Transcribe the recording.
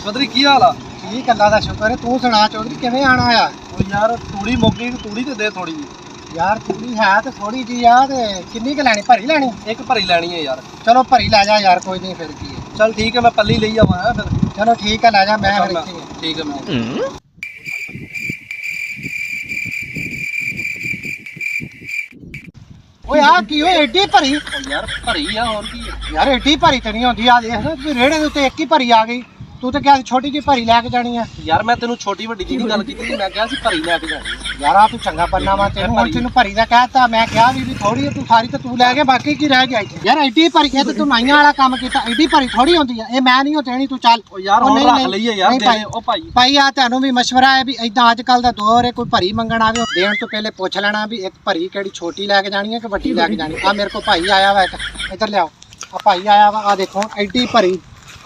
चौधरी की हाल आ? ठीक अल्लाह दा शुक्र है। तू सुना चौधरी किवें आना आ? ओ यार तूड़ी मुक गई, तूड़ी ते दे थोड़ी जी। यार तूड़ी है तो थोड़ी जी आ ते किन्नी क लैनी? भरी लैनी? एक भरी लैनी है यार। चलो भरी लै जा यार, कोई नहीं फिर की है। चल ठीक है, मैं पल्ली ले आवा है फिर। चलो ठीक है लै जा, मैं फिर इत्थे ही हां। ठीक है मैं ओए आ की ओए एडी भरी? यार भरी आ और की है? यार एडी भरी ते नहीं होंदी। आ देख रेड़े दे उत्ते एक ही भरी आ गई। तू तो क्या छोटी जी भरी लैके जानी है? यार मैं तेनू छोटी वड्डी जी दी गल कीती, मैं कहा सी भरी लेके जानी है। यार आ तू चंगा बनना वा, तेनू हुण तेनू भरी दा कहता, मैं कहा भी थोड़ी है, तू सारी तो तू लै गया, बाकी की रह गया इत्थे? यार एडी भरी है ते तू नाइयां वाला काम कीता। एडी भरी थोड़ी होंदी है, ए मैं नहीं हो देनी, तू चल। ओ यार ओ हुण नहीं, रख नहीं, लईए यार, नहीं दे भाई। दे ओ भाई। भाई आ तेनू भी मशवरा है भी इदां अजकल दा दौर है, कोई भरी मंगण आवे देण तो पहले पुछ लेना भी एक भरी केड़ी छोटी लैके जानी है कि वड्डी लैके जानी। आ मेरे को भाई आया वा इधर ले आओ। आ भाई आया वा, आ देखो एडी भरी